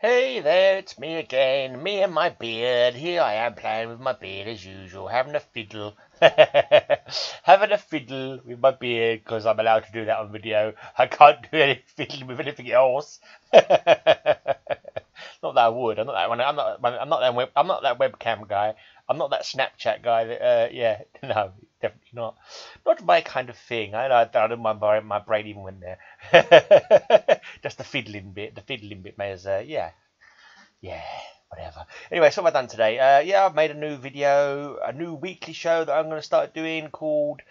Hey there, it's me again, me and my beard. Here I am playing with my beard as usual, having a fiddle. Having a fiddle with my beard because I'm allowed to do that on video. I can't do any fiddling with anything else. Not that I would. I'm not that one. I'm not that webcam guy. I'm not that Snapchat guy. Yeah, no, definitely not. Not my kind of thing. I don't mind my brain even went there. Just the fiddling bit. The fiddling bit may as yeah, whatever. Anyway, so what have I done today? Yeah, I've made a new video, a new weekly show that I'm going to start doing called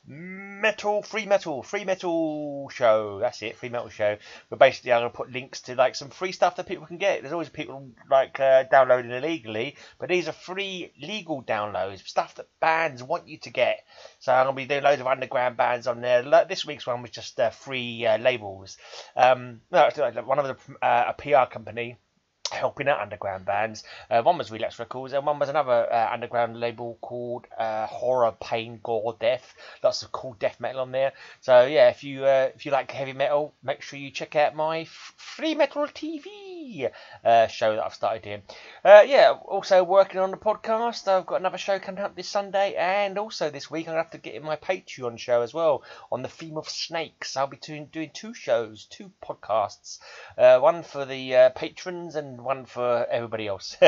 Free Metal Show. That's it, Free Metal Show. But basically, I'm going to put links to like some free stuff that people can get. There's always people like downloading illegally, but these are free legal downloads, stuff that bands want you to get. So I'm going to be doing loads of underground bands on there. Like, this week's one was just free labels. No, one of the a PR company helping out underground bands. One was Relapse Records, and one was another underground label called Horror, Pain, Gore, Death. Lots of cool death metal on there. So yeah, if you like heavy metal, make sure you check out my Free Metal TV show that I've started doing. Yeah, also working on the podcast. I've got another show coming up this Sunday, and also this week I'm gonna have to get in my Patreon show as well on the theme of snakes. I'll be doing two shows, two podcasts, one for the patrons and one for everybody else.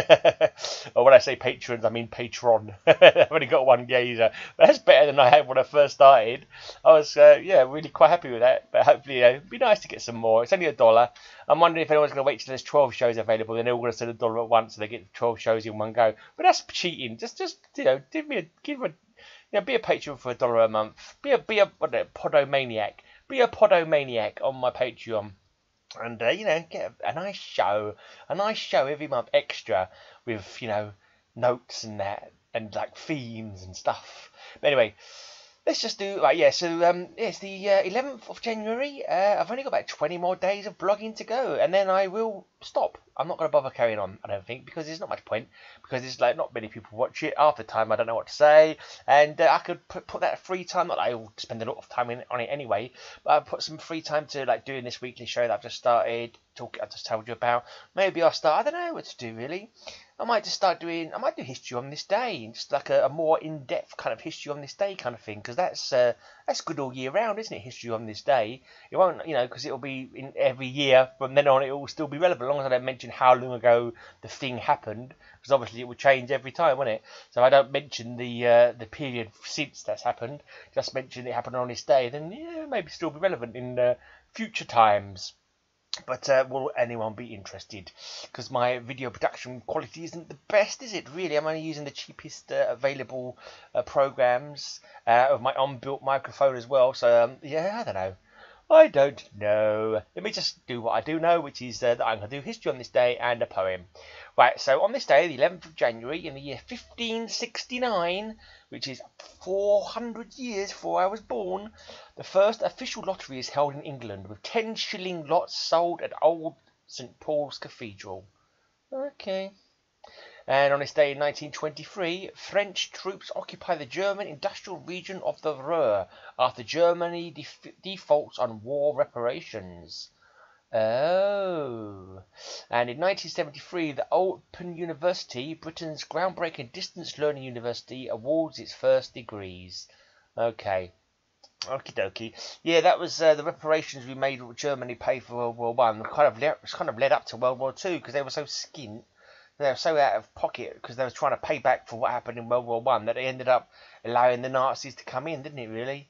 Or when I say patrons, I mean patron. I've only got one geezer. But that's better than I had when I first started. I was really quite happy with that. But hopefully it'd be nice to get some more. It's only $1. I'm wondering if anyone's going to wait till there's 12 shows available, then they're all going to send $1 at once, so they get 12 shows in one go. But that's cheating. Just be a patron for $1 a month. Be a podomaniac. Be a podomaniac on my Patreon. And get a nice show every month extra with notes and that and like themes and stuff. But anyway, let's just do it's the 11th of January. I've only got about 20 more days of blogging to go, and then I will stop. I'm not going to bother carrying on, I don't think, because there's not much point, because there's like not many people watch it. Half the time I don't know what to say, and I could put that free time, not that I will spend a lot of time on it anyway, but I'll put some free time to like doing this weekly show that I've just started, I've just told you about. Maybe I'll start, I don't know what to do really. I might do history on this day, just like a more in-depth kind of history on this day kind of thing, because that's good all year round, isn't it? History on this day. It won't, because it'll be in every year from then on. It will still be relevant, as long as I don't mention how long ago the thing happened, because obviously it will change every time, won't it? So if I don't mention the period since that's happened, just mention it happened on this day, then yeah, maybe still be relevant in future times. But will anyone be interested? Because my video production quality isn't the best, is it? Really, I'm only using the cheapest available programs of my on-built microphone as well. So yeah, I don't know. Let me just do what I do know, which is that I'm going to do history on this day and a poem. Right, so on this day, the 11th of January, in the year 1569, which is 400 years before I was born, the first official lottery is held in England, with 10-shilling lots sold at Old St Paul's Cathedral. Okay. And on this day in 1923, French troops occupy the German industrial region of the Ruhr after Germany defaults on war reparations. Oh. And in 1973, the Open University, Britain's groundbreaking distance learning university, awards its first degrees. Okay. Okie dokie. Yeah, that was the reparations we made Germany pay for World War One. It's kind of led up to World War Two, because they were so skint. They were so out of pocket because they were trying to pay back for what happened in World War One that they ended up allowing the Nazis to come in, didn't it, really?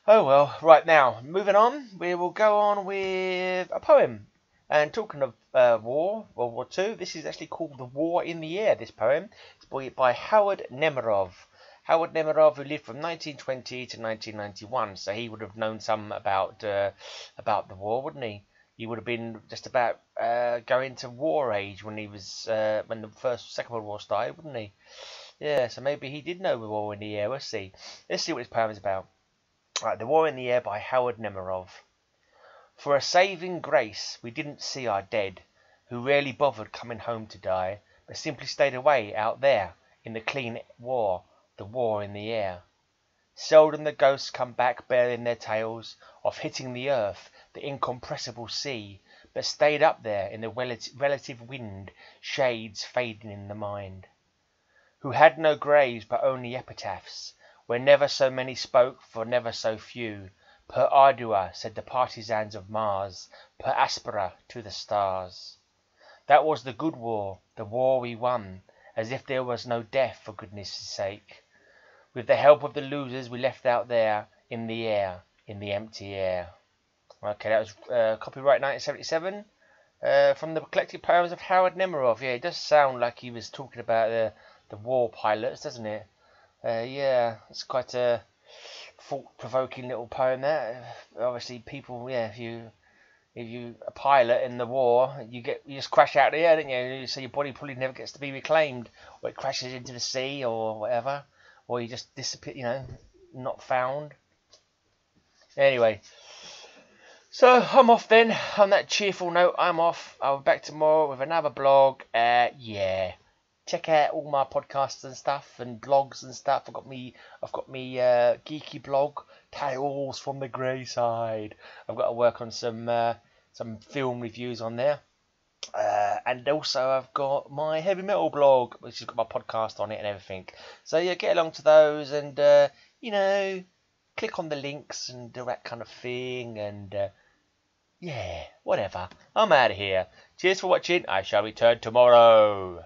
Oh well, right now, moving on, we will go on with a poem. And talking of war, World War Two, this is actually called The War in the Air, this poem. It's by Howard Nemerov. Howard Nemerov, who lived from 1920 to 1991, so he would have known some about the war, wouldn't he? He would have been just about going to war age when when the Second World War started, wouldn't he? Yeah, so maybe he did know the war in the air. We'll see. Let's see what this poem is about. Right, The War in the Air by Howard Nemerov. For a saving grace, we didn't see our dead, who rarely bothered coming home to die, but simply stayed away out there in the clean war, the war in the air. Seldom the ghosts come back bearing their tales of hitting the earth, the incompressible sea, but stayed up there in the relative wind, shades fading in the mind. Who had no graves but only epitaphs, where never so many spoke for never so few. Per ardua, said the partisans of Mars, per aspera to the stars. That was the good war, the war we won, as if there was no death for goodness' sake. With the help of the losers we left out there, in the air, in the empty air. Okay, that was copyright 1977 from the collected poems of Howard Nemerov. Yeah, it does sound like he was talking about the war pilots, doesn't it? Yeah, it's quite a thought-provoking little poem there. Obviously, people, yeah, if you a pilot in the war, you just crash out of the air, don't you? So your body probably never gets to be reclaimed, or it crashes into the sea, or whatever, or you just disappear, you know, not found. Anyway, so I'm off then. On that cheerful note, I'm off. I'll be back tomorrow with another blog. Yeah. Check out all my podcasts and stuff and blogs and stuff. I've got me geeky blog, Tales from the Grey Side. I've got to work on some film reviews on there. And also I've got my heavy metal blog, which has got my podcast on it and everything. So yeah, get along to those and you know, click on the links and do that kind of thing and yeah, whatever. I'm out of here. Cheers for watching. I shall return tomorrow.